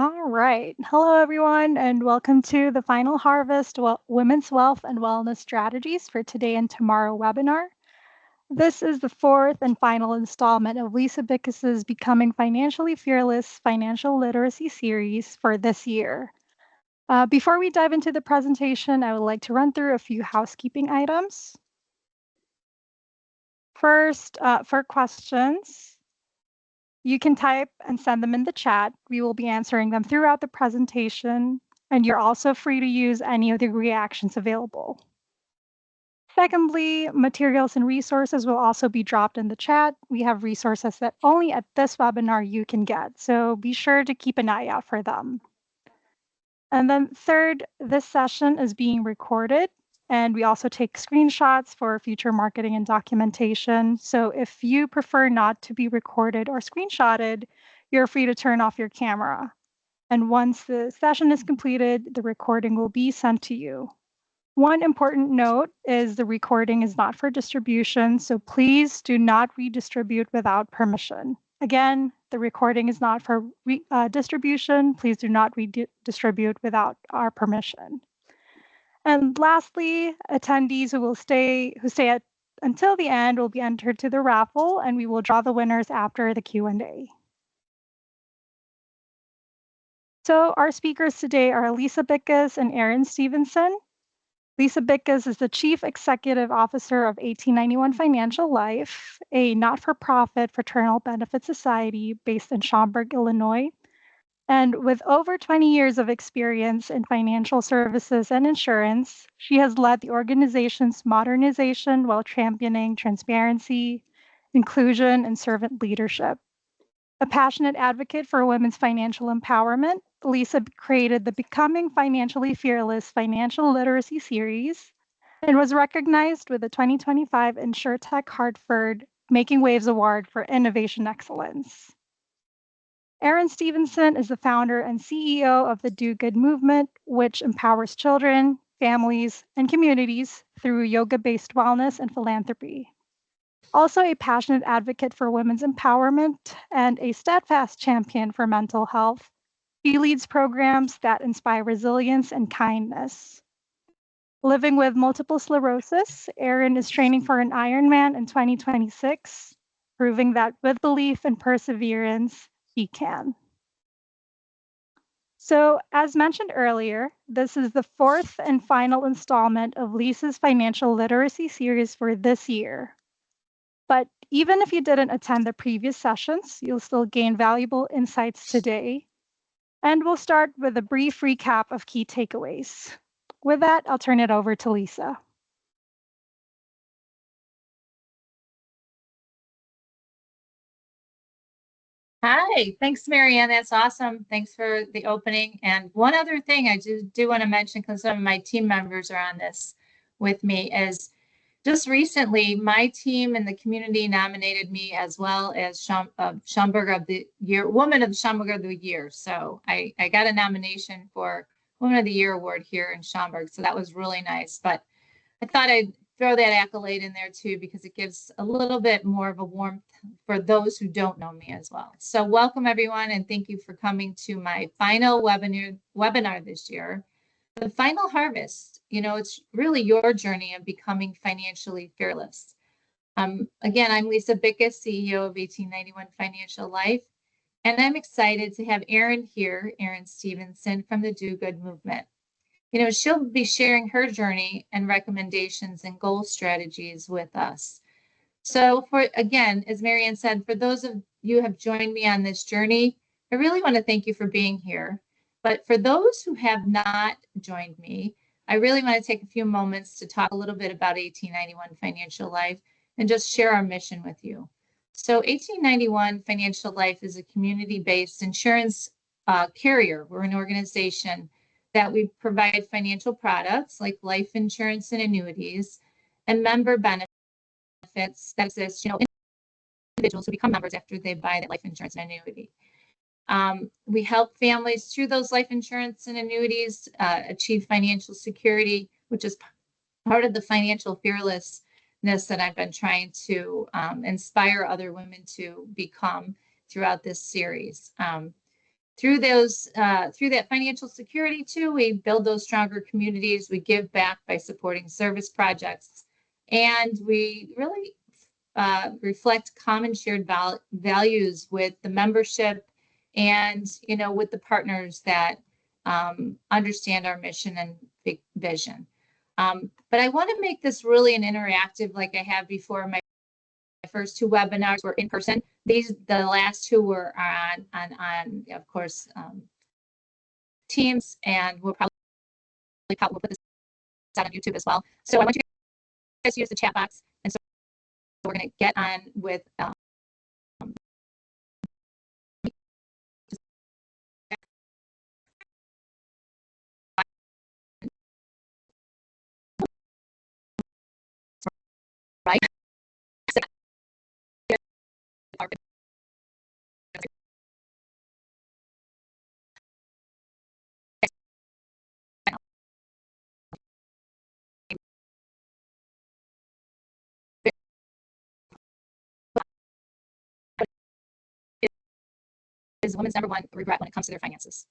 All right. Hello, everyone, and welcome to the Final Harvest Women's Wealth and Wellness Strategies for Today and Tomorrow webinar. This is the fourth and final installment of Lisa Bickus's Becoming Financially Fearless Financial Literacy series for this year. Before we dive into the presentation, I would like to run through a few housekeeping items. First, for questions, you can type and send them in the chat. We will be answering them throughout the presentation, and you're also free to use any of the reactions available. Secondly, materials and resources will also be dropped in the chat. We have resources that only at this webinar you can get, so be sure to keep an eye out for them. And then third, this session is being recorded, and we also take screenshots for future marketing and documentation. So if you prefer not to be recorded or screenshotted, you're free to turn off your camera. And once the session is completed, the recording will be sent to you. One important note is the recording is not for distribution, so please do not redistribute without permission. Again, the recording is not for distribution. Please do not redistribute without our permission. And lastly, attendees who stay until the end will be entered to the raffle, and we will draw the winners after the Q&A. So our speakers today are Lisa Bickus and Erin Stevenson. Lisa Bickus is the Chief Executive Officer of 1891 Financial Life, a not-for-profit fraternal benefit society based in Schaumburg, Illinois. And with over 20 years of experience in financial services and insurance, she has led the organization's modernization while championing transparency, inclusion, and servant leadership. A passionate advocate for women's financial empowerment, Lisa created the Becoming Financially Fearless Financial Literacy series and was recognized with the 2025 InsurTech Hartford Making Waves Award for Innovation Excellence. Erin Stevenson is the founder and CEO of the Do Good movement, which empowers children, families, and communities through yoga-based wellness and philanthropy. Also a passionate advocate for women's empowerment and a steadfast champion for mental health, she leads programs that inspire resilience and kindness. Living with multiple sclerosis, Erin is training for an Ironman in 2026, proving that with belief and perseverance, she can. So, as mentioned earlier, this is the fourth and final installment of Lisa's financial literacy series for this year. But even if you didn't attend the previous sessions, you'll still gain valuable insights today. And we'll start with a brief recap of key takeaways. With that, I'll turn it over to Lisa. Hi, thanks, Marianne. That's awesome. Thanks for the opening. And one other thing I do want to mention, because some of my team members are on this with me, is just recently, my team and the community nominated me as well as Schaumburg of the Year, Woman of Schaumburg of the Year. So I got a nomination for Woman of the Year award here in Schaumburg. So that was really nice. But I thought I'd throw that accolade in there too, because it gives a little bit more of a warmth for those who don't know me as well. So welcome everyone, and thank you for coming to my final webinar this year. The final harvest, it's really your journey of becoming financially fearless. Again, I'm Lisa Bickus, CEO of 1891 Financial Life, and I'm excited to have Erin here, Erin Stevenson from the Do Good movement. She'll be sharing her journey and recommendations and goal strategies with us. So again, as Marianne said, for those of you who have joined me on this journey, I really want to thank you for being here. But for those who have not joined me, I really want to take a few moments to talk a little bit about 1891 Financial Life and just share our mission with you. So 1891 Financial Life is a community-based insurance carrier. We're an organization that we provide financial products like life insurance and annuities and member benefits that exist, individuals who become members after they buy that life insurance and annuity. We help families through those life insurance and annuities achieve financial security, which is part of the financial fearlessness that I've been trying to inspire other women to become throughout this series. through that financial security too, we build those stronger communities. We give back by supporting service projects, and we really reflect common shared values with the membership, and with the partners that understand our mission and vision. But I want to make this really an interactive, like I have before. My first two webinars were in person. The last two were on of course, Teams, and we'll put this out on YouTube as well. So I want you guys to use the chat box, and so we're going to get on with right. Is women's number one regret when it comes to their finances.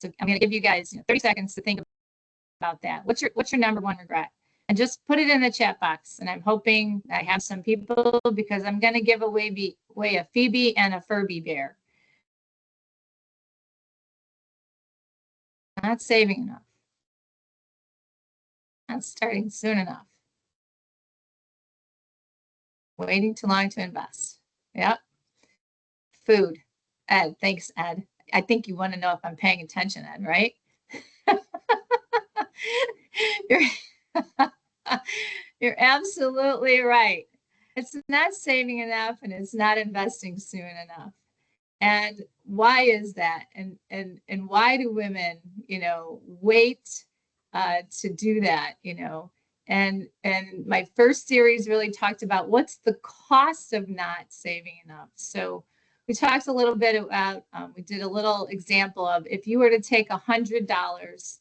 So I'm going to give you guys 30 seconds to think about that. What's your number one regret? And just put it in the chat box. And I'm hoping I have some people, because I'm going to give away a Phoebe and a Furby bear. Not saving enough. Not starting soon enough. Waiting too long to invest. Yep. Food. Ed, thanks, Ed. I think you want to know if I'm paying attention, Ed, right? You're absolutely right. It's not saving enough, and it's not investing soon enough. And why is that? And why do women, wait to do that? And my first series really talked about what's the cost of not saving enough. So we talked a little bit about, we did a little example of, if you were to take $100,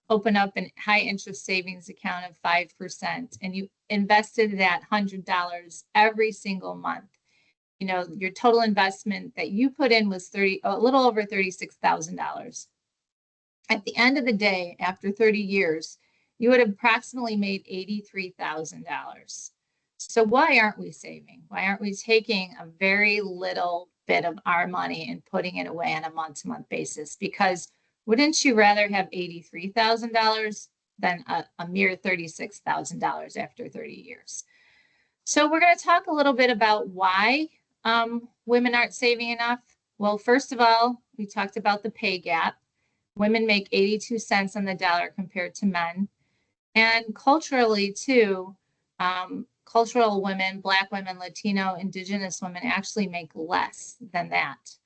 open up a high interest savings account of 5%, and you invested that $100 every single month, your total investment that you put in was a little over $36,000. At the end of the day, after 30 years, you would have approximately made $83,000. So why aren't we saving? Why aren't we taking a very little bit of our money and putting it away on a month-to-month basis? Because wouldn't you rather have $83,000 than a mere $36,000 after 30 years? So we're going to talk a little bit about why women aren't saving enough. Well, first of all, we talked about the pay gap. Women make 82 cents on the dollar compared to men. And culturally, too, cultural women, Black women, Latino, Indigenous women actually make less than that.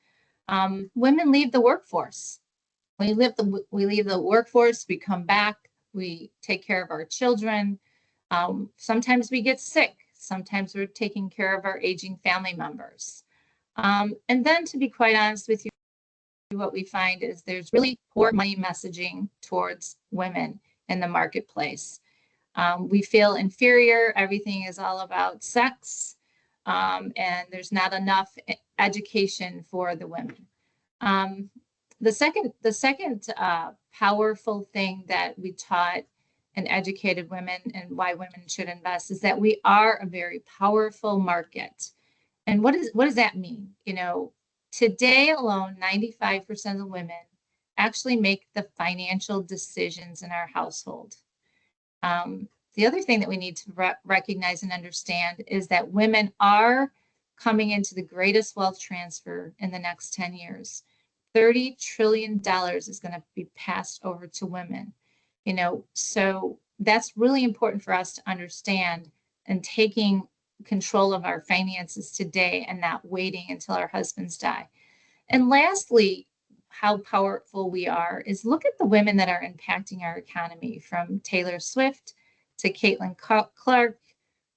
Women leave the workforce. We leave the workforce, we come back, we take care of our children. Sometimes we get sick. Sometimes we're taking care of our aging family members. And then, to be quite honest with you, what we find is there's really poor money messaging towards women in the marketplace. We feel inferior. Everything is all about sex, and there's not enough education for the women. The second powerful thing that we taught and educated women, and why women should invest, is that we are a very powerful market. And what does that mean? Today alone, 95% of women actually make the financial decisions in our household. The other thing that we need to recognize and understand is that women are coming into the greatest wealth transfer in the next 10 years. $30 trillion is going to be passed over to women. So that's really important for us to understand, and taking control of our finances today and not waiting until our husbands die. And lastly, how powerful we are is look at the women that are impacting our economy, from Taylor Swift to Caitlin Clark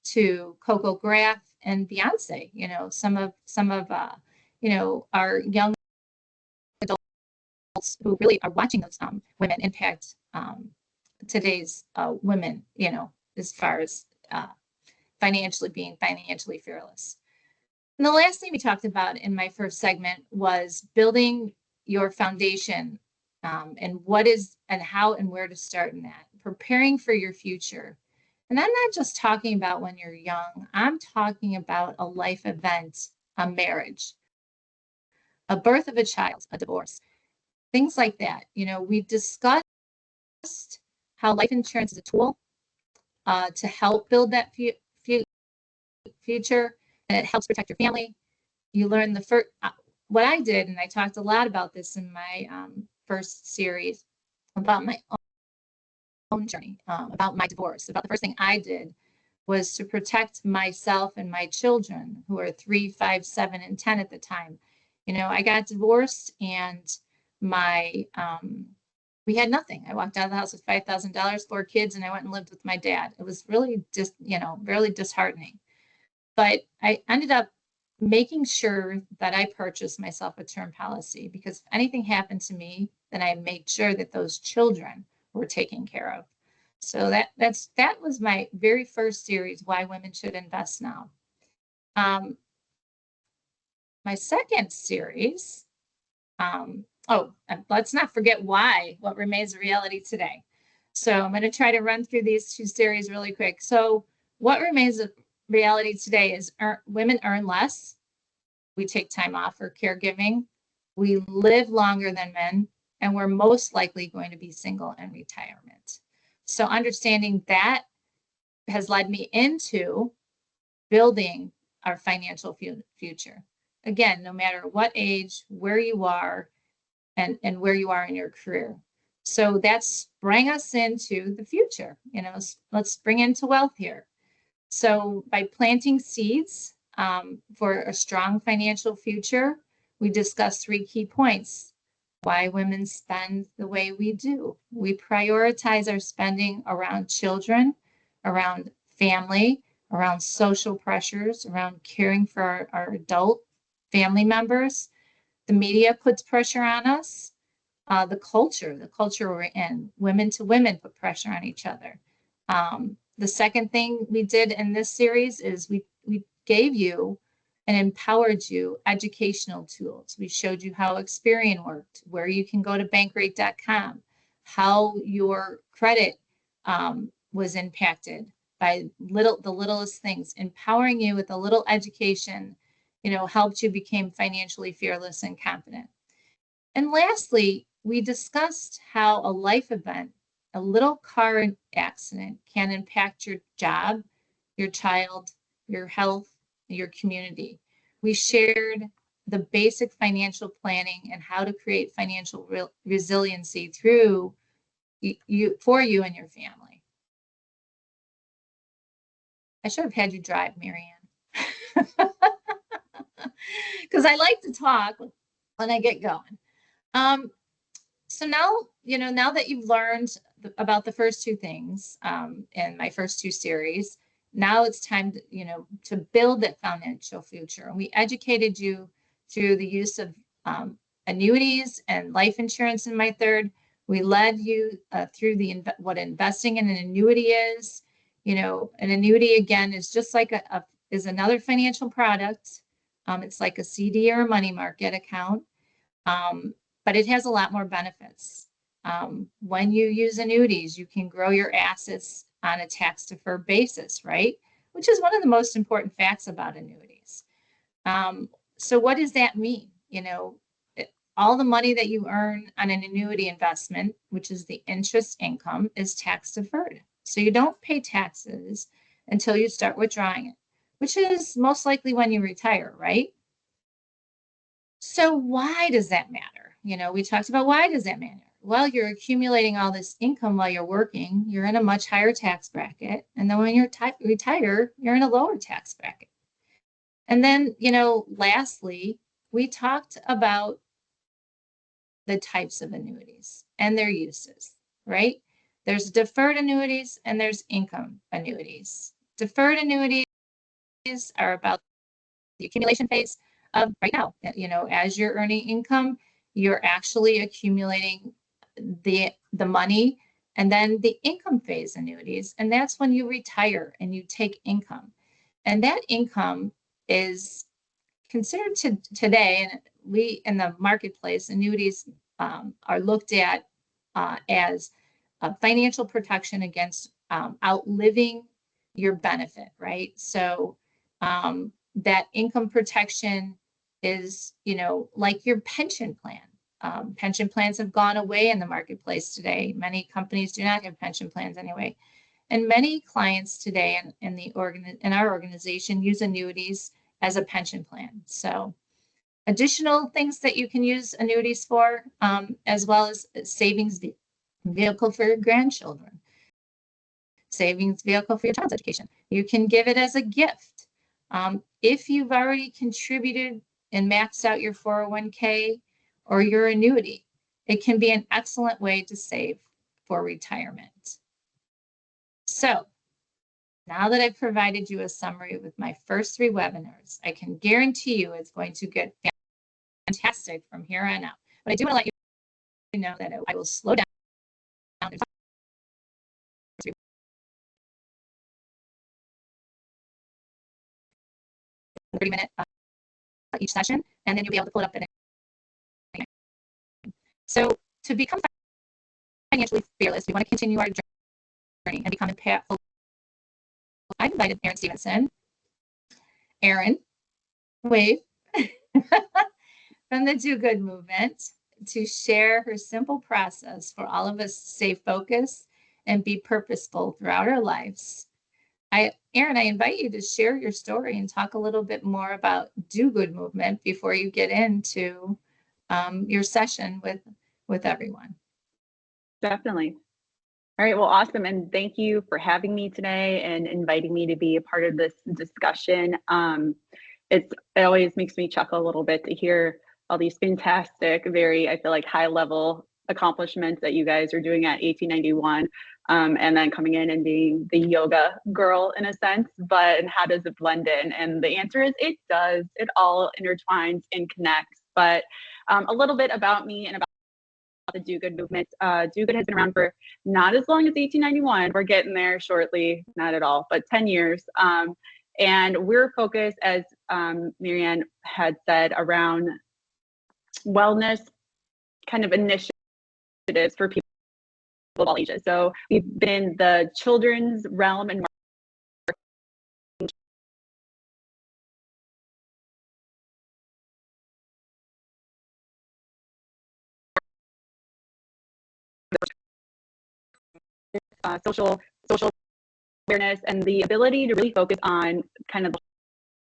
to Coco Graf and Beyonce. Some of our young adults who really are watching those women impact today's women, as far as being financially fearless. And the last thing we talked about in my first segment was building your foundation, and what is and how and where to start in that, preparing for your future. And I'm not just talking about when you're young, I'm talking about a life event, a marriage, a birth of a child, a divorce, things like that. We discussed how life insurance is a tool to help build that future, and it helps protect your family. You learn the first, what I did, and I talked a lot about this in my first series about my own journey, about my divorce. About the first thing I did was to protect myself and my children, who are 3, 5, 7, and 10 at the time. I got divorced, and my we had nothing. I walked out of the house with $5,000, 4 kids, and I went and lived with my dad. It was really just, really disheartening. But I ended up making sure that I purchased myself a term policy, because if anything happened to me, then I made sure that those children were taken care of. So that was my very first series, Why Women Should Invest Now. My second series, let's not forget what remains a reality today. So I'm going to try to run through these 2 series really quick. So what remains a reality today is women earn less. We take time off for caregiving. We live longer than men, and we're most likely going to be single in retirement. So understanding that has led me into building our financial future. Again, no matter what age, where you are, and where you are in your career. So that's bring us into the future. Let's bring into wealth here. So by planting seeds for a strong financial future, we discussed 3 key points. Why women spend the way we do. We prioritize our spending around children, around family, around social pressures, around caring for our adult family members. The media puts pressure on us. The culture we're in, women to women put pressure on each other. The second thing we did in this series is we gave you and empowered you educational tools. We showed you how Experian worked, where you can go to bankrate.com, how your credit was impacted by the littlest things. Empowering you with a little education, helped you become financially fearless and confident. And lastly, we discussed how a life event, a little car accident, can impact your job, your child, your health, your community. We shared the basic financial planning and how to create financial resiliency through for you and your family. I should have had you drive, Marianne, because I like to talk when I get going. So now that you've learned about the first 2 things in my first 2 series, now it's time to build that financial future. And we educated you through the use of annuities and life insurance in my third. We led you through what investing in an annuity is. An annuity, again, is just like is another financial product. It's like a CD or a money market account. But it has a lot more benefits. When you use annuities, you can grow your assets on a tax-deferred basis, right? Which is one of the most important facts about annuities. So what does that mean? All the money that you earn on an annuity investment, which is the interest income, is tax-deferred. So you don't pay taxes until you start withdrawing it, which is most likely when you retire, right? So why does that matter? We talked about why does that matter? Well, you're accumulating all this income while you're working. You're in a much higher tax bracket. And then when you retire, you're in a lower tax bracket. And then, lastly, we talked about the types of annuities and their uses, right? There's deferred annuities and there's income annuities. Deferred annuities are about the accumulation phase of right now. As you're earning income, you're actually accumulating the money. And then the income phase annuities, and that's when you retire and you take income. And that income is considered today, and we in the marketplace, annuities are looked at as a financial protection against outliving your benefit, right? So that income protection is, you know, like your pension plan. Pension plans have gone away in the marketplace today. Many companies do not have pension plans anyway. And many clients today in our organization use annuities as a pension plan. So additional things that you can use annuities for, as well as savings vehicle for your grandchildren, savings vehicle for your child's education. You can give it as a gift. If you've already contributed and maxed out your 401k or your annuity, it can be an excellent way to save for retirement. So now that I've provided you a summary with my first 3 webinars, I can guarantee you it's going to get fantastic from here on out. But I do want to let you know that I will slow down. 30-minute each session, and then you'll be able to pull it up at any time. So to become financially fearless, we want to continue our journey and become impactful. I've invited Erin Stevenson. Erin, wave, from the Do Good movement to share her simple process for all of us to stay focused and be purposeful throughout our lives. Erin, I invite you to share your story and talk a little bit more about Do Good movement before you get into your session with everyone. Definitely. All right, well, awesome. And thank you for having me today and inviting me to be a part of this discussion. It always makes me chuckle a little bit to hear all these fantastic, very, I feel like, high level accomplishments that you guys are doing at 1891. And then coming in and being the yoga girl in a sense, but how does it blend in? And the answer is it does. It all intertwines and connects. But a little bit about me and about the Do Good movement. Do Good has been around for not as long as 1891. We're getting there shortly, not at all, but 10 years. And we're focused, as Marianne had said, around wellness kind of initiatives for people of all ages. So we've been in the children's realm and social awareness and the ability to really focus on kind of the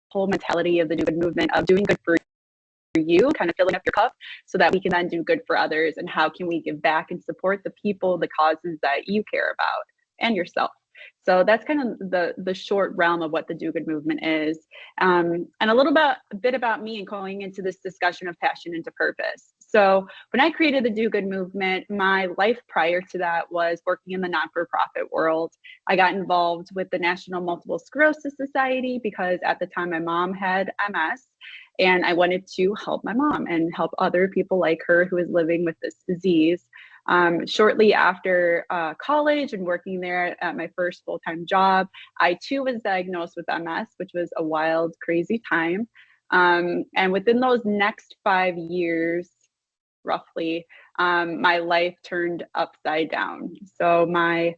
whole mentality of the Do Good movement of doing good for you, kind of filling up your cup so that we can then do good for others. And how can we give back and support the people, the causes that you care about and yourself. So that's kind of the short realm of what the Do Good movement is. And a bit about me and going into this discussion of passion into purpose. So when I created the Do Good movement, my life prior to that was working in the not-for-profit world. I got involved with the National Multiple Sclerosis Society because at the time my mom had MS, and I wanted to help my mom and help other people like her who is living with this disease. Shortly after college and working there at my first full-time job, I too was diagnosed with MS, which was a wild, crazy time. And within those next 5 years, roughly, my life turned upside down. So my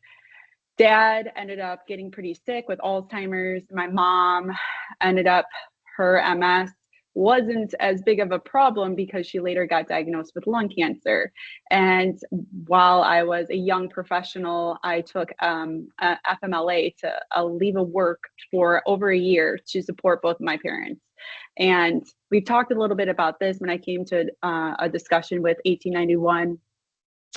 dad ended up getting pretty sick with Alzheimer's. My mom ended up, her MS wasn't as big of a problem because she later got diagnosed with lung cancer. And while I was a young professional, I took FMLA to a leave of work for over a year to support both of my parents. And we've talked a little bit about this when I came to a discussion with 1891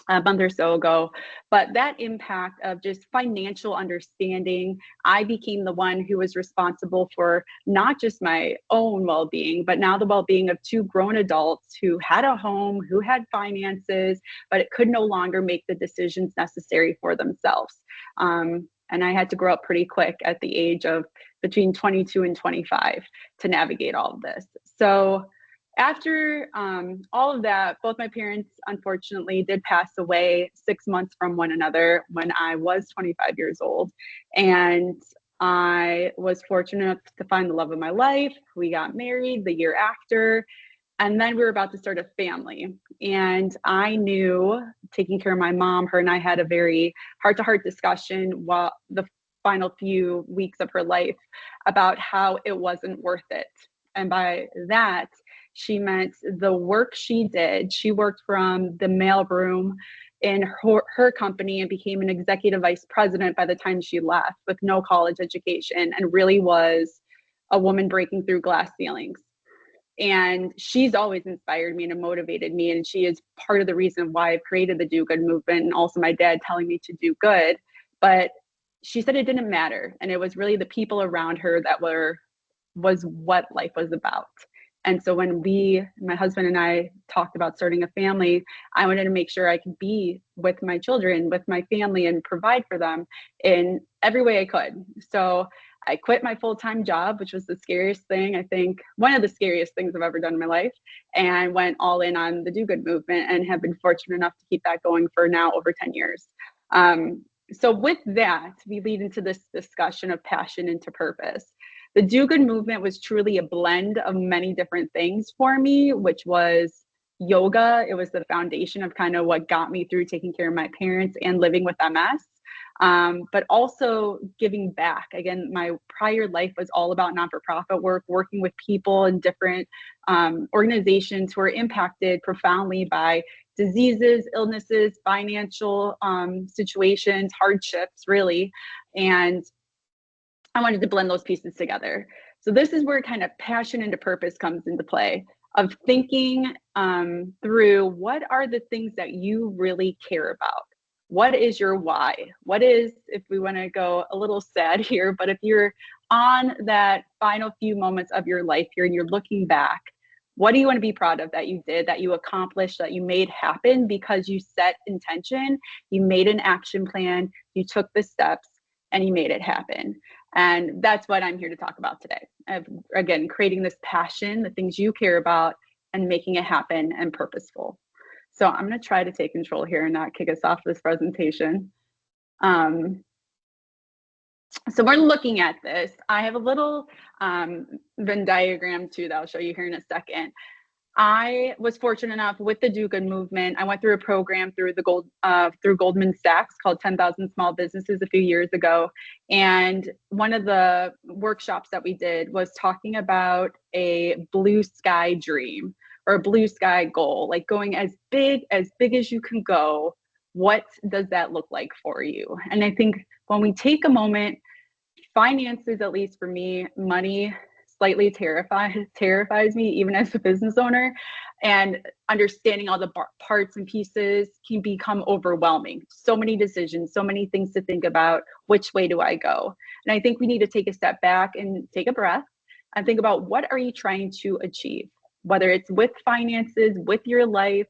a month or so ago, but that impact of just financial understanding, I became the one who was responsible for not just my own well-being, but now the well-being of 2 grown adults who had a home, who had finances, but it could no longer make the decisions necessary for themselves. And I had to grow up pretty quick at the age of between 22 and 25 to navigate all of this. So after all of that, both my parents, unfortunately, did pass away 6 months from one another when I was 25 years old. And I was fortunate enough to find the love of my life. We got married the year after, and then we were about to start a family. And I knew, taking care of my mom, her and I had a very heart-to-heart discussion while the final few weeks of her life about how it wasn't worth it. And by that, she meant the work she did. She worked from the mailroom in her company and became an executive vice president by the time she left, with no college education, and really was a woman breaking through glass ceilings. And she's always inspired me and motivated me. And she is part of the reason why I've created the Do Good movement, and also my dad telling me to do good. But she said it didn't matter. And it was really the people around her that was what life was about. And so when my husband and I talked about starting a family, I wanted to make sure I could be with my children, with my family, and provide for them in every way I could. So I quit my full-time job, which was the scariest thing, I think, one of the scariest things I've ever done in my life, and went all in on the Do Good movement, and have been fortunate enough to keep that going for now over 10 years. So with that, we lead into this discussion of passion into purpose. The Do Good movement was truly a blend of many different things for me, which was yoga. It was the foundation of kind of what got me through taking care of my parents and living with MS. But also giving back. Again, my prior life was all about not-for-profit work, working with people in different organizations who are impacted profoundly by diseases, illnesses, financial situations, hardships, really. And I wanted to blend those pieces together. So this is where kind of passion into purpose comes into play, of thinking through what are the things that you really care about. What is your why? What is, if we want to go a little sad here, but if you're on that final few moments of your life here and you're looking back, what do you want to be proud of that you did, that you accomplished, that you made happen because you set intention, you made an action plan, you took the steps, and you made it happen? And that's what I'm here to talk about today. Again, creating this passion, the things you care about, and making it happen and purposeful. So I'm going to try to take control here and not kick us off this presentation. So we're looking at this. I have a little Venn diagram too that I'll show you here in a second. I was fortunate enough with the Do Good movement. I went through a program through through Goldman Sachs called 10,000 Small Businesses a few years ago. And one of the workshops that we did was talking about a blue sky dream or a blue sky goal, like going as big as you can go. What does that look like for you? And I think when we take a moment, finances, at least for me, money slightly terrifies me, even as a business owner, and understanding all the parts and pieces can become overwhelming. So many decisions, so many things to think about. Which way do I go? And I think we need to take a step back and take a breath and think about, what are you trying to achieve? Whether it's with finances, with your life,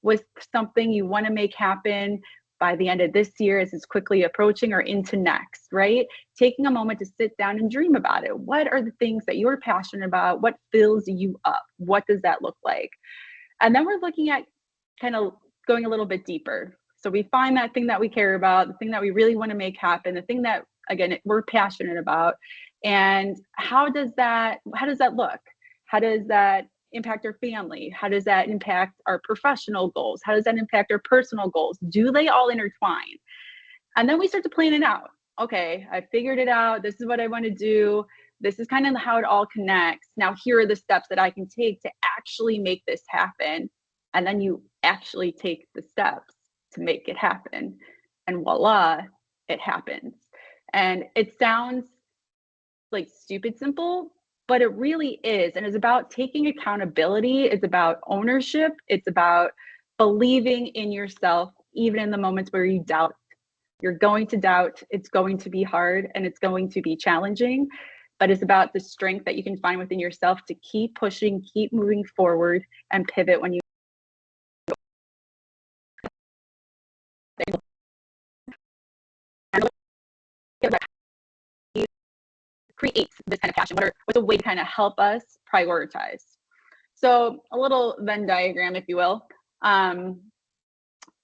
with something you want to make happen by the end of this year as it's quickly approaching, or into next, right? Taking a moment to sit down and dream about it. What are the things that you're passionate about? What fills you up? What does that look like? And then we're looking at kind of going a little bit deeper. So we find that thing that we care about, the thing that we really want to make happen, the thing that, again, we're passionate about. And how does that look? How does that impact our family? How does that impact our professional goals? How does that impact our personal goals? Do they all intertwine? And then we start to plan it out. Okay, I figured it out. This is what I want to do. This is kind of how it all connects. Now, here are the steps that I can take to actually make this happen. And then you actually take the steps to make it happen. And voila, it happens. And it sounds like stupid simple, but it really is. And it's about taking accountability. It's about ownership. It's about believing in yourself, even in the moments where you doubt. You're going to doubt. It's going to be hard and it's going to be challenging, but it's about the strength that you can find within yourself to keep pushing, keep moving forward, and pivot when you create this kind of passion. What's a way to kind of help us prioritize? So a little Venn diagram, if you will.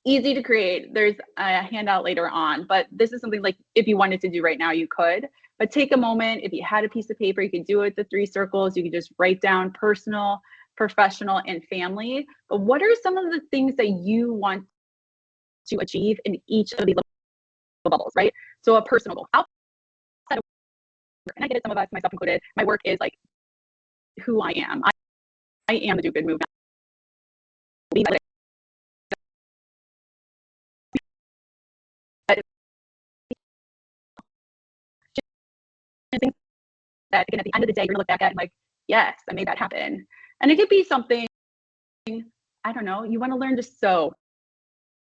Easy to create. There's a handout later on, but this is something like if you wanted to do right now, you could. But take a moment. If you had a piece of paper, you could do it, the 3 circles. You could just write down personal, professional, and family. But what are some of the things that you want to achieve in each of these little bubbles, right? So a personal goal outside of work, and I get it, some of us, myself included, my work is like who I am. I am the do good movement. That again, at the end of the day, you're gonna look back at and like, yes, I made that happen. And it could be something, I don't know, you want to learn to sew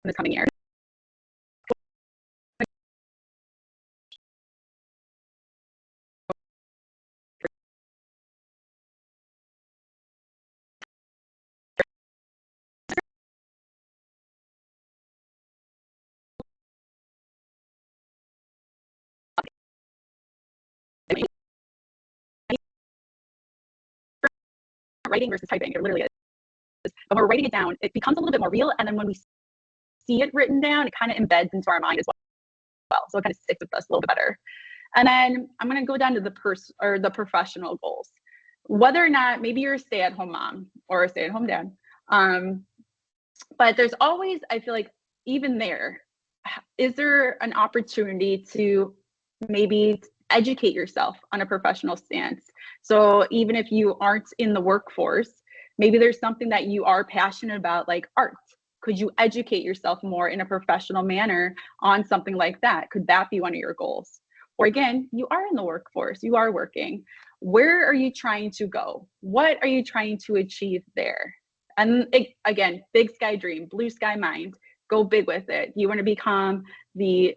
in this coming year. Writing versus typing, it literally is. But when we're writing it down, it becomes a little bit more real. And then when we see it written down, it kind of embeds into our mind as well. So it kind of sticks with us a little bit better. And then I'm going to go down to the professional goals. Whether or not maybe you're a stay-at-home mom or a stay-at-home dad, but there's always, I feel like, even there, is there an opportunity to maybe educate yourself on a professional stance? So even if you aren't in the workforce, maybe there's something that you are passionate about, like art. Could you educate yourself more in a professional manner on something like that? Could that be one of your goals? Or again, you are in the workforce, you are working. Where are you trying to go? What are you trying to achieve there? And again, big sky dream, blue sky mind, go big with it. You want to become the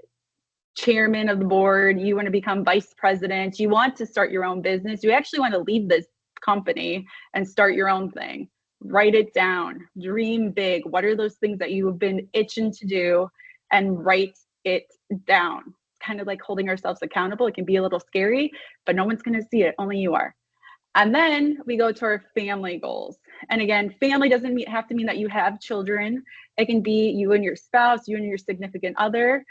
chairman of the board, you want to become vice president, you want to start your own business, you actually want to leave this company and start your own thing. Write it down, dream big. What are those things that you have been itching to do, and write it down. Kind of like holding ourselves accountable. It can be a little scary, but no one's going to see it, only you are. And then we go to our family goals. And again, family doesn't have to mean that you have children. It can be you and your spouse, you and your significant other.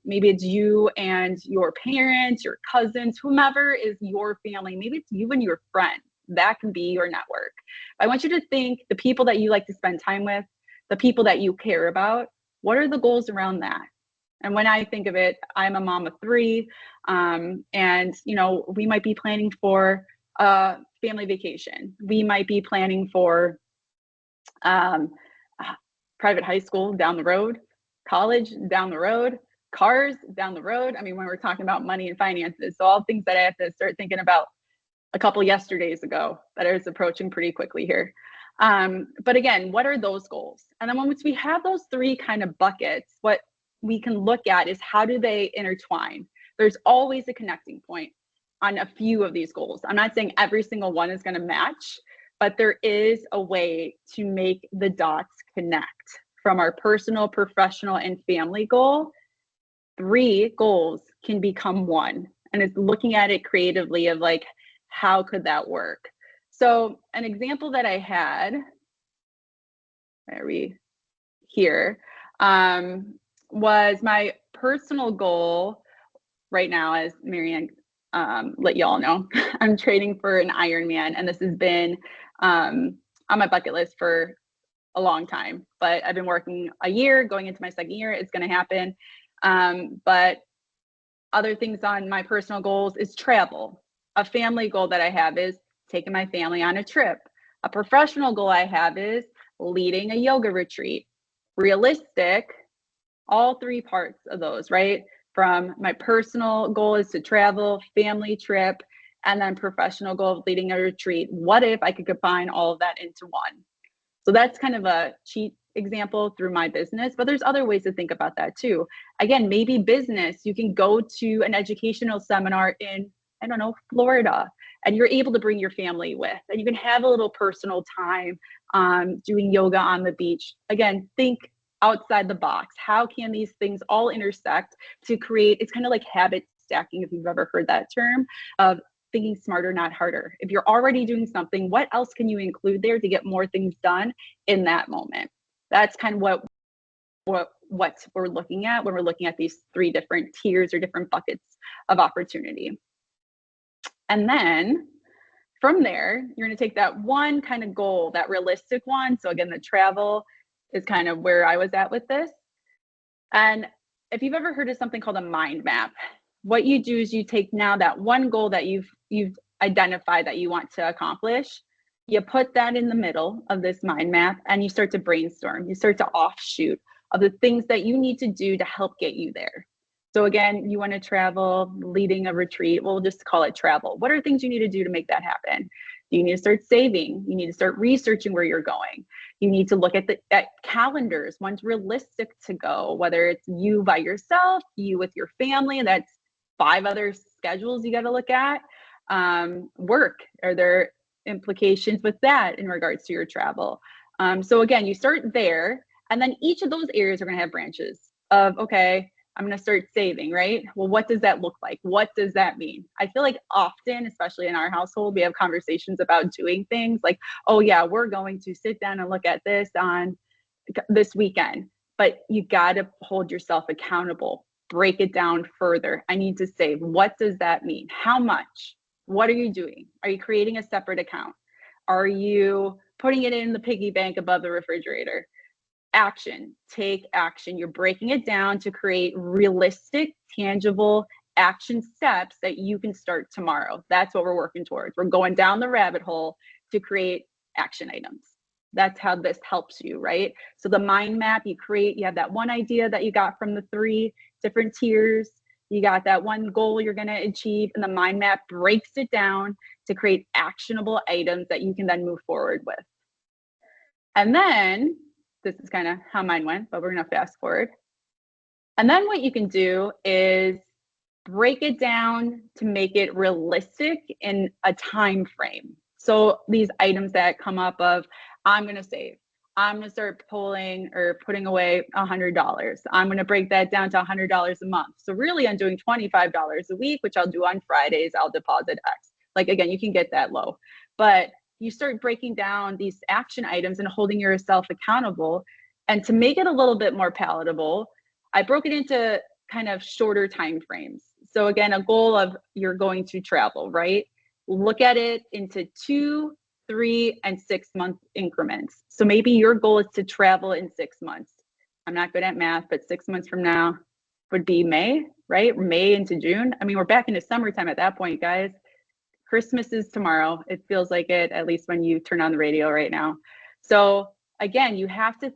Maybe it's you and your parents, your cousins, whomever is your family. Maybe it's you and your friends. That can be your network. I want you to think the people that you like to spend time with, the people that you care about, what are the goals around that? And when I think of it, I'm a mom of 3, and we might be planning for a family vacation. We might be planning for private high school down the road, college down the road, cars down the road. I mean, when we're talking about money and finances, so all things that I have to start thinking about a couple yesterdays ago that is approaching pretty quickly here. But again, what are those goals? And then once we have those 3 kind of buckets, what we can look at is how do they intertwine? There's always a connecting point on a few of these goals. I'm not saying every single one is going to match, but there is a way to make the dots connect from our personal, professional, and family goal. 3 goals can become one. And it's looking at it creatively of like, how could that work? So an example that I had, was my personal goal right now, as Marianne let y'all know, I'm training for an Ironman, and this has been on my bucket list for a long time, but I've been working a year, going into my 2nd year, it's going to happen. But other things on my personal goals is travel. A family goal that I have is taking my family on a trip. A professional goal I have is leading a yoga retreat. Realistic, all 3 parts of those, right? From my personal goal is to travel, family trip, and then professional goal of leading a retreat. What if I could combine all of that into one? So that's kind of a cheat example through my business, but there's other ways to think about that too. Again, maybe business, you can go to an educational seminar in, I don't know, Florida, and you're able to bring your family with, and you can have a little personal time doing yoga on the beach. Again, think outside the box. How can these things all intersect to create, it's kind of like habit stacking, if you've ever heard that term, of thinking smarter, not harder. If you're already doing something, what else can you include there to get more things done in that moment? That's kind of what what we're looking at when we're looking at these 3 different tiers or different buckets of opportunity. And then from there, you're going to take that one kind of goal, that realistic one. So again, the travel is kind of where I was at with this. And if you've ever heard of something called a mind map, what you do is you take now that one goal that you've identified that you want to accomplish, you put that in the middle of this mind map and you start to brainstorm. You start to offshoot of the things that you need to do to help get you there. So again, you want to travel, leading a retreat, we'll just call it travel. What are things you need to do to make that happen? You need to start saving. You need to start researching where you're going. You need to look at calendars, one's realistic to go, whether it's you by yourself, you with your family, that's 5 other schedules you got to look at. Work, are there implications with that in regards to your travel? So again, you start there, and then each of those areas are going to have branches of, okay, I'm going to start saving, right? Well, what does that look like? What does that mean? I feel like often, especially in our household, we have conversations about doing things like, oh yeah, we're going to sit down and look at this on this weekend, but you got to hold yourself accountable, break it down further. I need to save. What does that mean? How much? What are you doing? Are you creating a separate account? Are you putting it in the piggy bank above the refrigerator? Action, take action. You're breaking it down to create realistic, tangible action steps that you can start tomorrow. That's what we're working towards. We're going down the rabbit hole to create action items. That's how this helps you, right? So the mind map you create, you have that one idea that you got from the 3 different tiers. You got that one goal you're going to achieve, and the mind map breaks it down to create actionable items that you can then move forward with. And then this is kind of how mine went, but we're going to fast forward. And then what you can do is break it down to make it realistic in a time frame. So these items that come up of, I'm going to save, I'm going to start pulling or putting away $100. I'm going to break that down to $100 a month. So really I'm doing $25 a week, which I'll do on Fridays. I'll deposit X. Like, again, you can get that low, but you start breaking down these action items and holding yourself accountable. And to make it a little bit more palatable, I broke it into kind of shorter time frames. So again, a goal of you're going to travel, right? Look at it into 2, 3, and 6 month increments. So maybe your goal is to travel in 6 months. I'm not good at math, but 6 months from now would be May, right? May into June. I mean, we're back into summertime at that point, guys. Christmas is tomorrow. It feels like it, at least when you turn on the radio right now. So again, you have to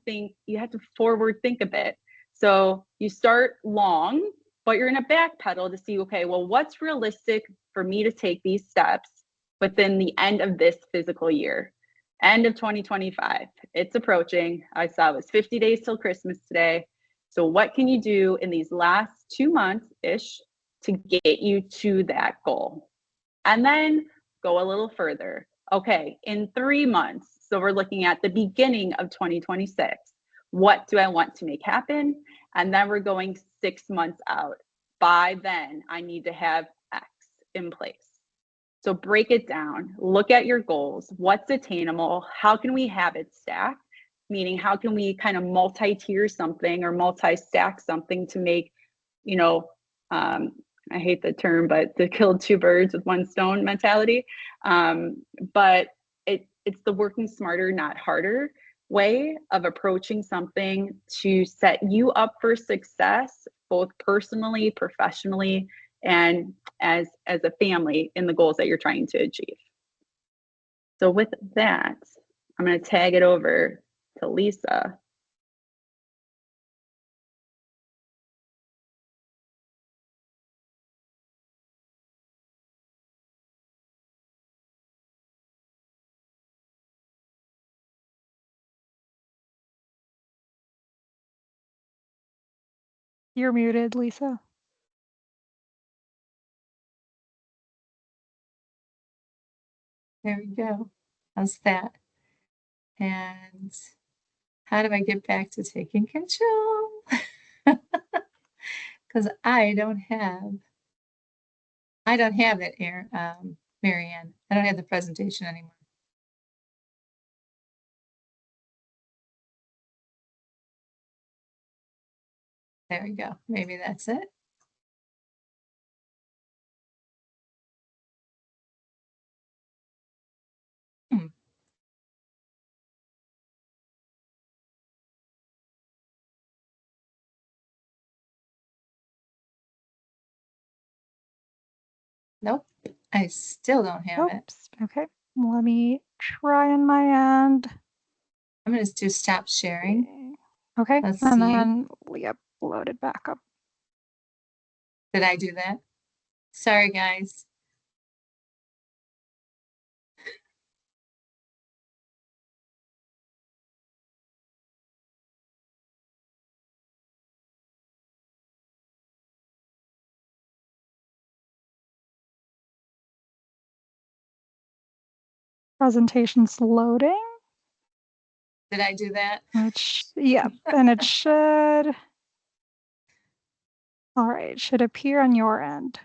forward think a bit. So you start long, but you're going to backpedal to see, okay, well, what's realistic for me to take these steps within the end of this physical year, end of 2025. It's approaching. I saw it was 50 days till Christmas today. So what can you do in these last 2 months-ish to get you to that goal? And then go a little further. Okay, in 3 months, so we're looking at the beginning of 2026. What do I want to make happen? And then we're going 6 months out. By then, I need to have X in place. So break it down, look at your goals, what's attainable, how can we have it stacked? Meaning, how can we kind of multi-tier something or multi-stack something to make, I hate the term, but to kill 2 birds with 1 stone mentality. But it's the working smarter, not harder way of approaching something to set you up for success, both personally, professionally, and as a family in the goals that you're trying to achieve. So with that, I'm going to tag it over to Lisa. You're muted, Lisa. There we go. How's that? And how do I get back to taking control? Because I don't have it, Erin, Marianne. I don't have the presentation anymore. There we go. Maybe that's it. Nope, I still don't have it. Oops. Okay. Let me try on my end. I'm going to do stop sharing. Okay. Let's and see. then we upload it back up. Did I do that? Sorry, guys. Presentation's loading. Did I do that? Yep, and it should. All right, it should appear on your end.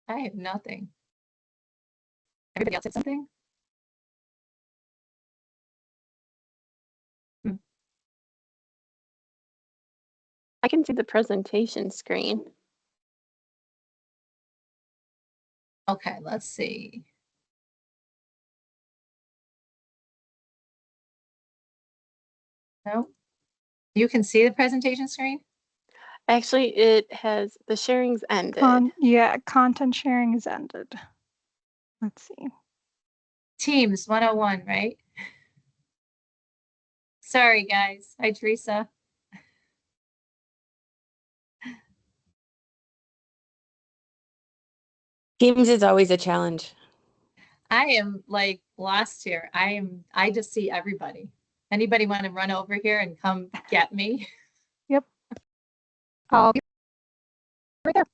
I have nothing. Everybody else have something? I can see the presentation screen. Okay, let's see. No, you can see the presentation screen? Actually, it has the sharing's ended. Yeah, content sharing is ended. Let's see. Teams 101, right? Sorry, guys. Hi, Teresa. Teams is always a challenge. I am like lost here. I just see everybody. Anybody want to run over here and come get me? Yep. I'll be right there.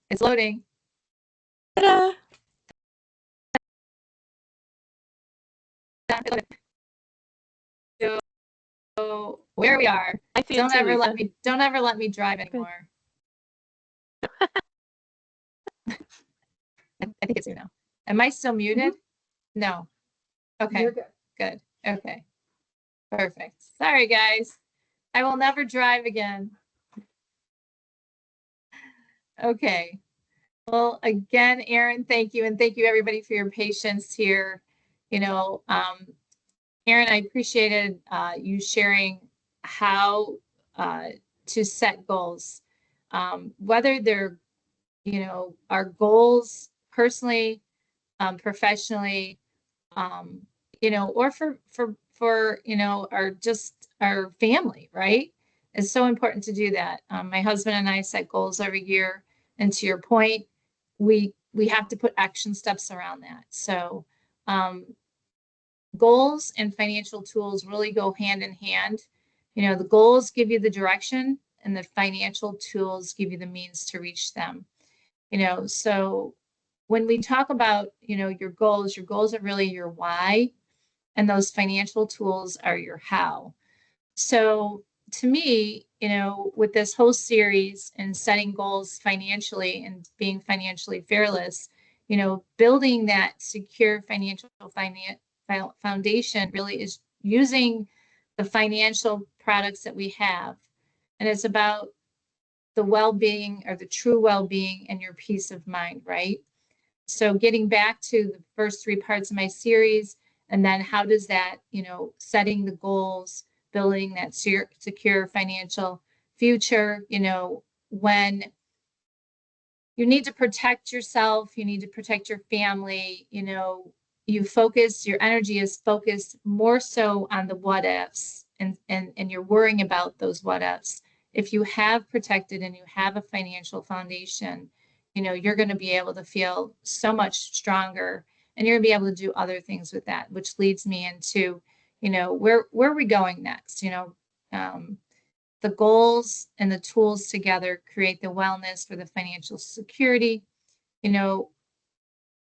It's loading. Ta-da! So where we are. I see Don't it too, ever Lisa. let me drive anymore. I think it's here now. Am I still muted? No. Okay. You're good. Good. Okay. Perfect. Sorry, guys. I will never drive again. Okay. Well, again, Erin, thank you. And thank you everybody for your patience here. You know, Erin, I appreciated you sharing how to set goals, whether they're, you know, our goals personally, professionally, you know, or for, you know, our family, right? It's so important to do that. My husband and I set goals every year. And to your point, we have to put action steps around that. So goals and financial tools really go hand in hand. You know, the goals give you the direction and the financial tools give you the means to reach them. You know, so when we talk about, you know, your goals are really your why, and those financial tools are your how. So to me, you know, with this whole series and setting goals financially and being financially fearless, you know, building that secure financial foundation really is using the financial products that we have. And it's about the well-being or the true well-being and your peace of mind, right? So getting back to the first three parts of my series, and then how does that, you know, setting the goals, building that secure financial future, you know, when you need to protect yourself, you need to protect your family, you know, you focus, your energy is focused more so on the what ifs, and you're worrying about those what ifs. If you have protected and you have a financial foundation, you know, you're going to be able to feel so much stronger, and you're going to be able to do other things with that, which leads me into, you know, where are we going next? You know, the goals and the tools together create the wellness for the financial security, you know,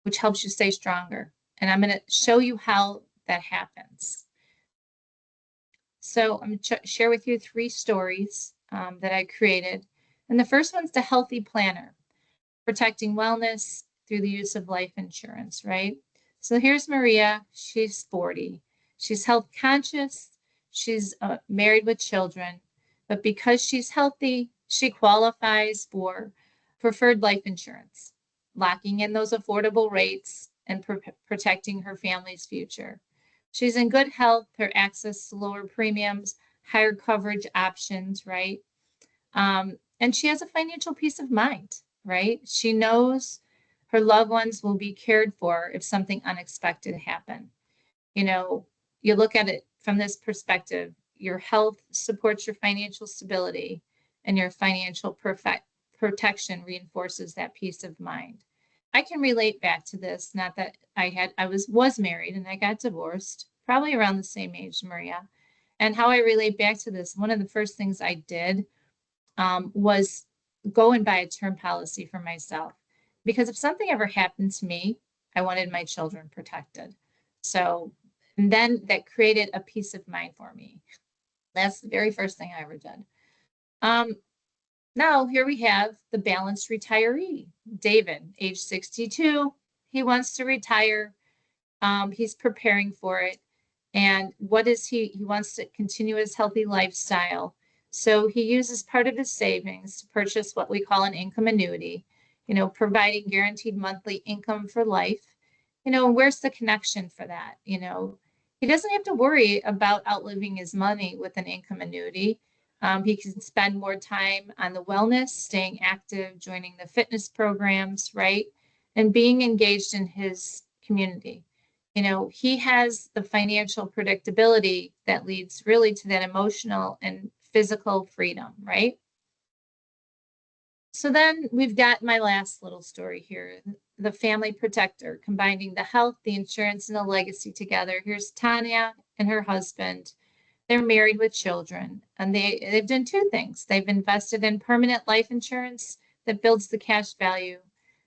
which helps you stay stronger. And I'm going to show you how that happens. So I'm going to share with you 3 stories that I created. And the first one's the healthy planner, protecting wellness through the use of life insurance, right? So here's Maria. She's 40. She's health conscious. She's married with children. But because she's healthy, she qualifies for preferred life insurance, locking in those affordable rates and protecting her family's future. She's in good health, her access to lower premiums, higher coverage options, right? And she has a financial peace of mind, right? She knows her loved ones will be cared for if something unexpected happened. You know, you look at it from this perspective, your health supports your financial stability, and your financial protection reinforces that peace of mind. I can relate back to this, not that I was married and I got divorced, probably around the same age, Maria. And how I relate back to this, one of the first things I did was go and buy a term policy for myself. Because if something ever happened to me, I wanted my children protected. So, and then that created a peace of mind for me. That's the very first thing I ever did. Now, here we have the balanced retiree, David, age 62. He wants to retire. He's preparing for it. And what is he wants to continue his healthy lifestyle. So he uses part of his savings to purchase what we call an income annuity, providing guaranteed monthly income for life. Where's the connection for that? He doesn't have to worry about outliving his money with an income annuity. He can spend more time on the wellness, staying active, joining the fitness programs, right? And being engaged in his community. He has the financial predictability that leads really to that emotional and physical freedom, right? So then we've got my last little story here, the family protector, combining the health, the insurance, and the legacy together. Here's Tanya and her husband. They're married with children, and they've done 2 things. They've invested in permanent life insurance that builds the cash value,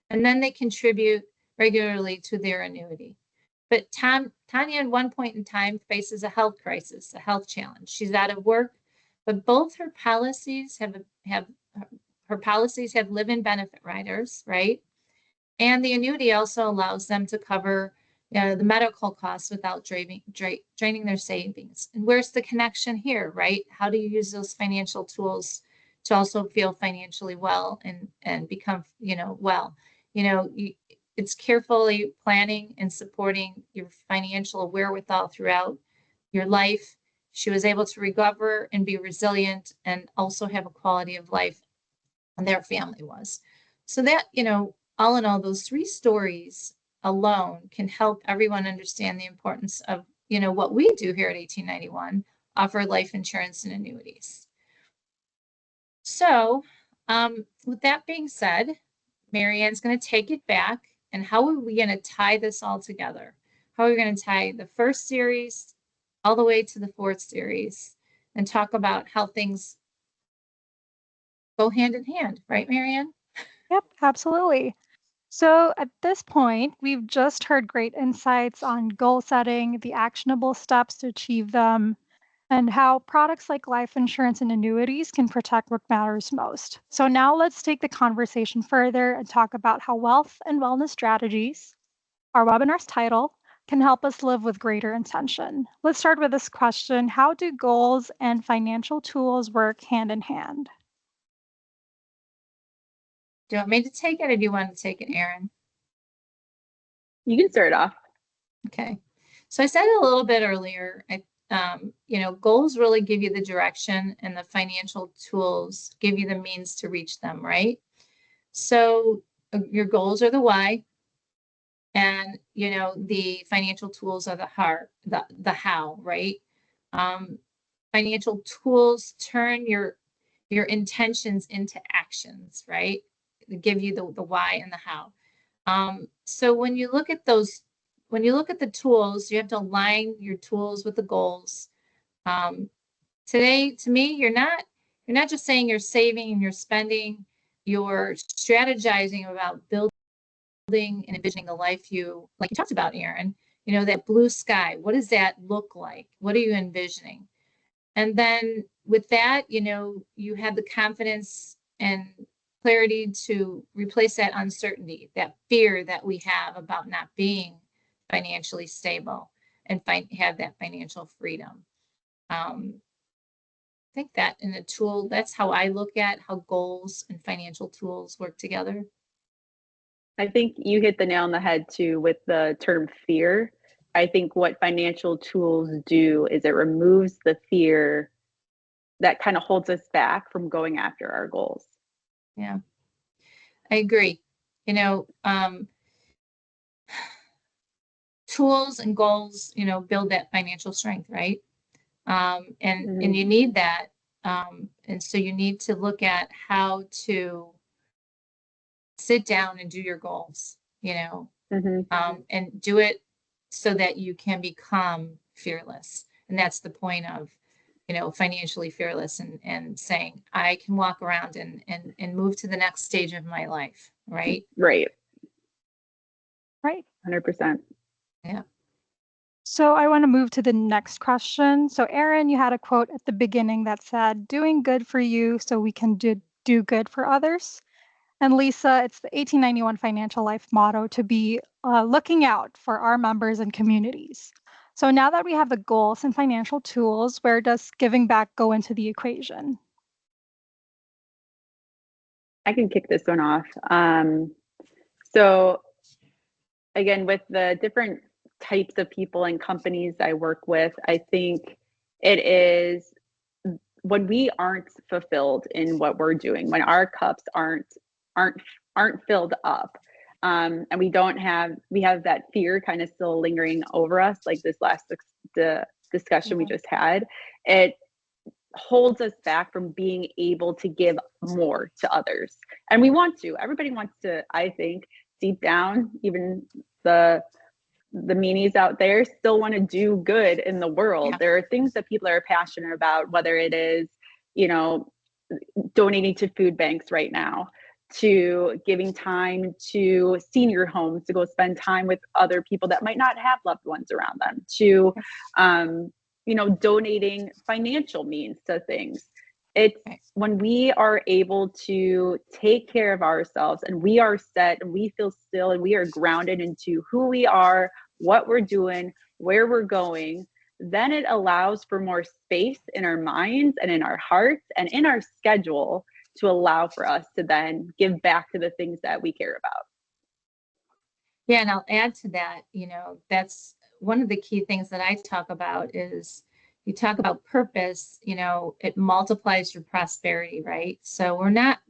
and then they contribute regularly to their annuity. But Tanya, at one point in time, faces a health crisis, a health challenge. She's out of work, but both her policies have live-in benefit riders, right? And the annuity also allows them to cover the medical costs without draining their savings. And where's the connection here, right? How do you use those financial tools to also feel financially well and become, well? It's carefully planning and supporting your financial wherewithal throughout your life. She was able to recover and be resilient and also have a quality of life, and their family was. So that, all in all, those 3 stories alone can help everyone understand the importance of, what we do here at 1891, offer life insurance and annuities. So with that being said, Marianne's going to take it back. And how are we going to tie this all together? How are we going to tie the first series all the way to the 4th series and talk about how things go hand in hand, right, Marianne? Yep, absolutely. So at this point, we've just heard great insights on goal setting, the actionable steps to achieve them, and how products like life insurance and annuities can protect what matters most. So now let's take the conversation further and talk about how wealth and wellness strategies, our webinar's title, can help us live with greater intention. Let's start with this question: how do goals and financial tools work hand in hand? Do you want me to take it or do you want to take it, Erin? You can start off. Okay. So I said a little bit earlier, goals really give you the direction, and the financial tools give you the means to reach them, right? So your goals are the why, and the financial tools are the how, right? Financial tools turn your intentions into actions, right? They give you the why and the how. So when you look at the tools, you have to align your tools with the goals. Today, to me, you're not just saying you're saving and you're spending, you're strategizing about building and envisioning the life like you talked about, Erin, that blue sky. What does that look like? What are you envisioning? And then with that, you have the confidence and clarity to replace that uncertainty, that fear that we have about not being financially stable, and have that financial freedom. I think that in a tool, that's how I look at how goals and financial tools work together. I think you hit the nail on the head too with the term fear. I think what financial tools do is it removes the fear that kind of holds us back from going after our goals. Yeah, I agree. Tools and goals, build that financial strength, right? And you need that. And so you need to look at how to sit down and do your goals, and do it so that you can become fearless. And that's the point of, financially fearless, and saying, I can walk around and move to the next stage of my life, right? Right. Right. 100%. Yeah. So I want to move to the next question. So Erin, you had a quote at the beginning that said, doing good for you so we can do good for others. And Lisa, it's the 1891 Financial Life motto to be looking out for our members and communities. So now that we have the goals and financial tools, where does giving back go into the equation? I can kick this one off. So again, with the different types of people and companies I work with, I think it is when we aren't fulfilled in what we're doing, when our cups aren't filled up, and we have that fear kind of still lingering over us, like this last the discussion we just had, it holds us back from being able to give more to others. And everybody wants to, I think, deep down, even the meanies out there still want to do good in the world. Yeah. There are things that people are passionate about, whether it is, donating to food banks right now, to giving time to senior homes to go spend time with other people that might not have loved ones around them, to donating financial means to things. It's when we are able to take care of ourselves and we are set and we feel still and we are grounded into who we are, what we're doing, where we're going, then it allows for more space in our minds and in our hearts and in our schedule to allow for us to then give back to the things that we care about. Yeah, and I'll add to that, that's one of the key things that I talk about is you talk about purpose, it multiplies your prosperity, right? So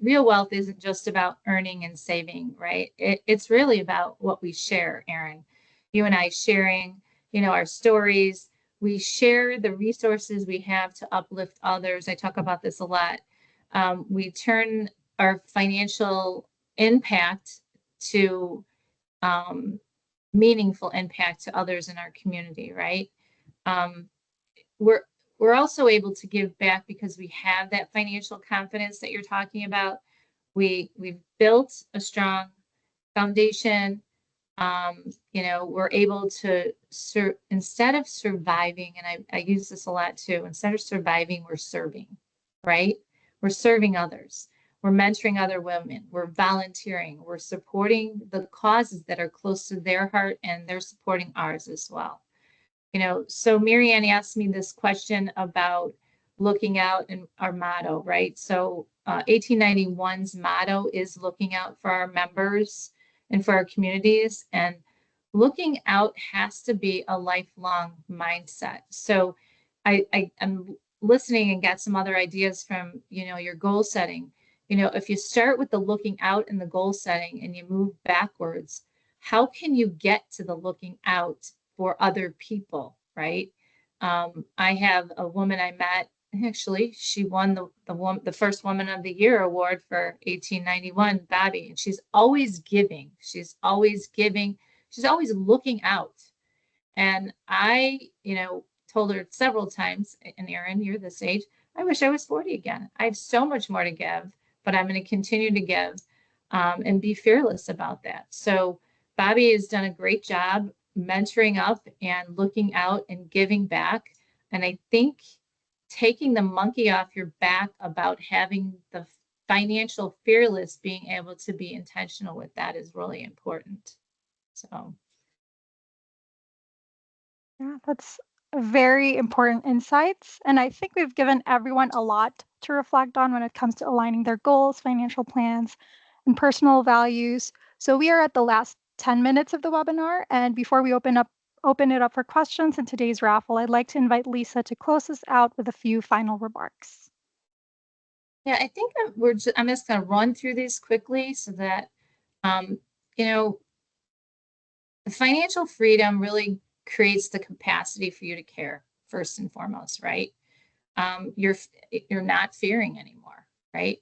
real wealth isn't just about earning and saving, right? It's really about what we share, Erin. You and I sharing, our stories. We share the resources we have to uplift others. I talk about this a lot. We turn our financial impact to meaningful impact to others in our community, right? We're also able to give back because we have that financial confidence that you're talking about. We've built a strong foundation. We're able to instead of surviving, and I use this a lot too, instead of surviving, we're serving, right? We're serving others. We're mentoring other women. We're volunteering. We're supporting the causes that are close to their heart, and they're supporting ours as well. So Marianne asked me this question about looking out and our motto, right? So 1891's motto is looking out for our members and for our communities. And looking out has to be a lifelong mindset. So I'm listening and got some other ideas from, your goal setting. If you start with the looking out and the goal setting and you move backwards, how can you get to the looking out for other people, right? I have a woman I met, actually, she won the first Woman of the Year award for 1891, Bobby, and she's always giving. She's always giving. She's always looking out. And I, told her several times, and Erin, you're this age, I wish I was 40 again. I have so much more to give, but I'm going to continue to give and be fearless about that. So Bobby has done a great job mentoring up and looking out and giving back. And I think taking the monkey off your back about having the financial fearless, being able to be intentional with that is really important. So. Yeah, that's very important insights. And I think we've given everyone a lot to reflect on when it comes to aligning their goals, financial plans, and personal values. So we are at the last 10 minutes of the webinar. And before we open it up for questions in today's raffle, I'd like to invite Lisa to close us out with a few final remarks. Yeah, I think I'm just going to run through these quickly so that, you know, financial freedom really creates the capacity for you to care first and foremost, right? You're not fearing anymore, right?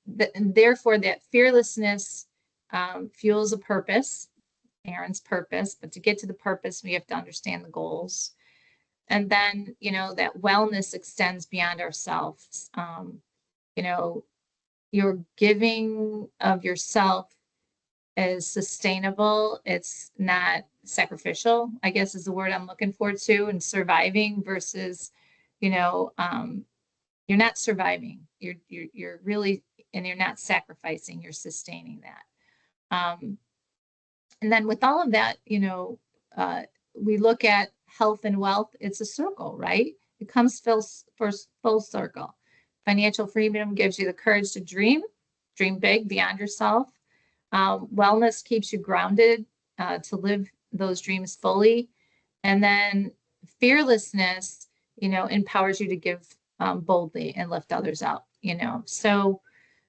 Therefore, that fearlessness fuels a purpose, Erin's purpose. But to get to the purpose, we have to understand the goals. And then, you know, that wellness extends beyond ourselves. You know, your giving of yourself is sustainable. It's not sacrificial, I guess is the word I'm looking for too, and surviving versus, you know, you're not surviving. You're really, and you're not sacrificing, you're sustaining that. And then with all of that, you know, we look at health and wealth, it's a circle, right? It comes full circle. Financial freedom gives you the courage to dream big beyond yourself. Wellness keeps you grounded to live those dreams fully. And then fearlessness, you know, empowers you to give boldly and lift others up, you know. So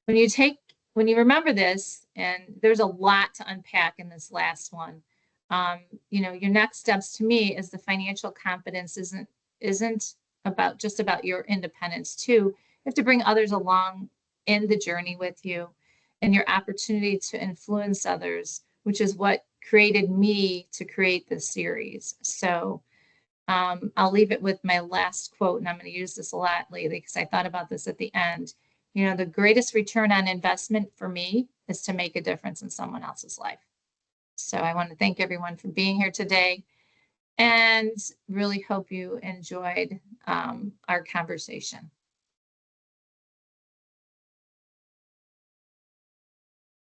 when you remember this, and there's a lot to unpack in this last one, you know, your next steps to me is the financial confidence isn't about just about your independence too. You have to bring others along in the journey with you, and your opportunity to influence others, which is what created me to create this series. So I'll leave it with my last quote, and I'm going to use this a lot lately because I thought about this at the end. You know, the greatest return on investment for me is to make a difference in someone else's life. So I want to thank everyone for being here today, and really hope you enjoyed our conversation.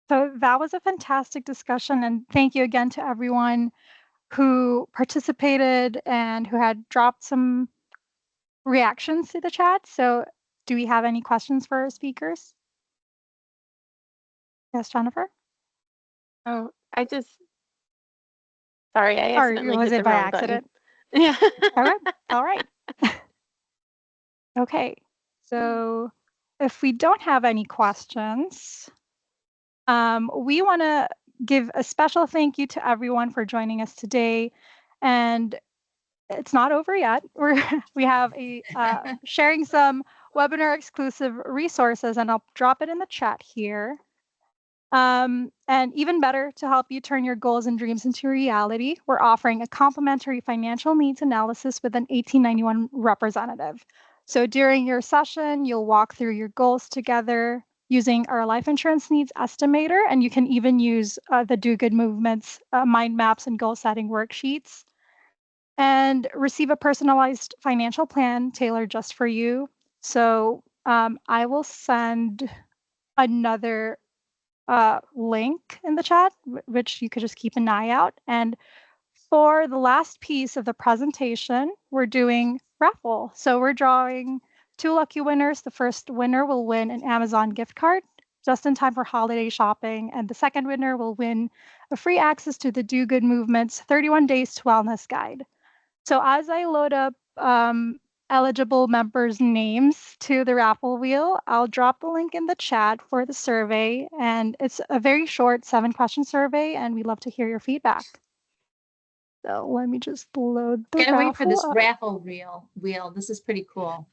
So that was a fantastic discussion, and thank you again to everyone who participated and who had dropped some reactions to the chat. So do we have any questions for our speakers? Yes, Jennifer? Oh, sorry, I accidentally was hit it the by wrong accident? button. Yeah. Okay, all right. Okay, so if we don't have any questions, we want to give a special thank you to everyone for joining us today. And it's not over yet. We have a sharing some webinar exclusive resources, and I'll drop it in the chat here. And even better, to help you turn your goals and dreams into reality, we're offering a complimentary financial needs analysis with an 1891 representative. So during your session, you'll walk through your goals together using our life insurance needs estimator, and you can even use the Do Good Movements mind maps and goal setting worksheets, and receive a personalized financial plan tailored just for you. So I will send another link in the chat, which you could just keep an eye out. And for the last piece of the presentation, we're doing raffle. So we're drawing 2 lucky winners. The first winner will win an Amazon gift card just in time for holiday shopping. And the second winner will win a free access to the Do Good Movement's 31 Days to Wellness Guide. So as I load up eligible members' names to the raffle wheel, I'll drop the link in the chat for the survey. And it's a very short 7-question survey, and we'd love to hear your feedback. So let me just load the Can't raffle wait for this up. raffle wheel. This is pretty cool.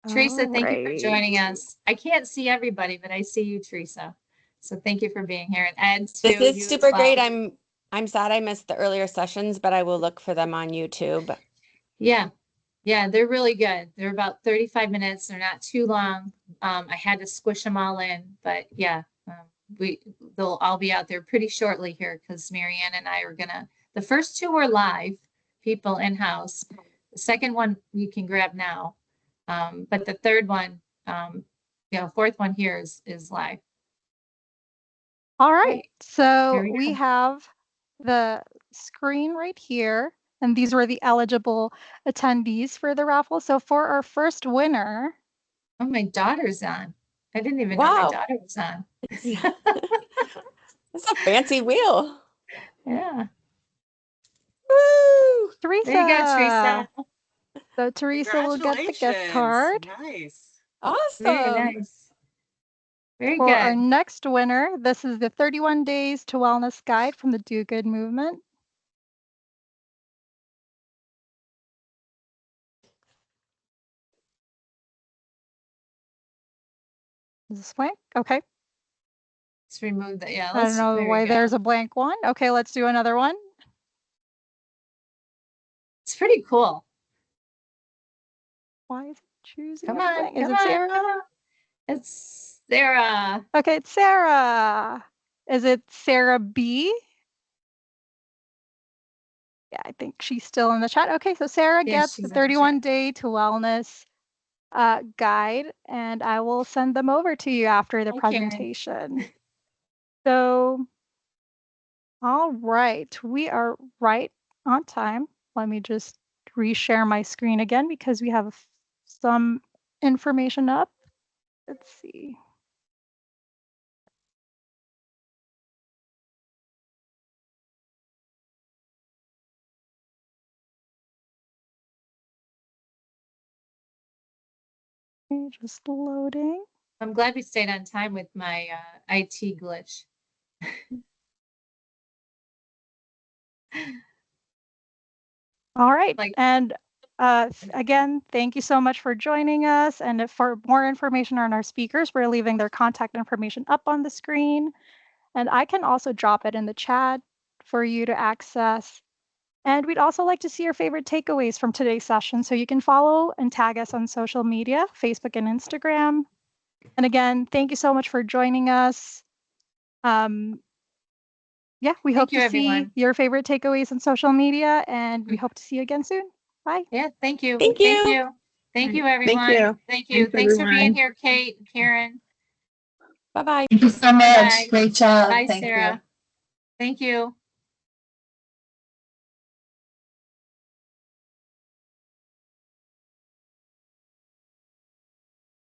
Teresa, thank you for joining us. I can't see everybody, but I see you, Teresa. So thank you for being here. And Ed, too. This is super great. I'm sad I missed the earlier sessions, but I will look for them on YouTube. Yeah. Yeah, they're really good. They're about 35 minutes. They're not too long. I had to squish them all in, but yeah, they'll all be out there pretty shortly here because Marianne and I are going to The first two were live, people in-house. The second one you can grab now. But the third one, fourth one here is live. All right, so Here we we go. have the screen right here, and these were the eligible attendees for the raffle. So for our first winner, Oh, my daughter's on. I didn't even know my Wow. daughter was on. Yeah. It's a fancy wheel. Yeah. Woo! Teresa. There you go, Teresa. So Teresa will get the gift card. Nice. Very Awesome. nice. Very For our good. next winner, this is the 31 Days to Wellness Guide from the Do Good movement. Is this blank? Okay. Let's remove that. Yeah, I don't know there we why go. there's a blank one. Okay, let's do another one. It's pretty cool. Why is it choosing Come a on, blank? Is come it on, Sarah? come on. It's Sarah. Okay, it's Sarah. Is it Sarah B? Yeah, I think she's still in the chat. Okay, so Sarah Yeah, gets she's the in the chat. 31 Day to Wellness guide, and I will send them over to you after the Hi, Karen. presentation. So, all right, we are right on time. Let me just reshare my screen again because we have some information up. Let's see. Okay, just loading. I'm glad we stayed on time with my IT glitch. All right, Like- and again, thank you so much for joining us. And for more information on our speakers, we're leaving their contact information up on the screen. And I can also drop it in the chat for you to access. And we'd also like to see your favorite takeaways from today's session. So you can follow and tag us on social media, Facebook and Instagram. And again, thank you so much for joining us. Yeah, we hope you, to see everyone. your favorite takeaways on social media, and we hope to see you again soon. Bye. Yeah, thank you. Thank you. Thank you. Thank you, everyone. Thank you. Thank you. Thanks, Thanks for being everyone. here, Kate, Karen. Bye-bye. Thank you so much. Bye. Great job. Bye, Thank you. Sarah. Thank you.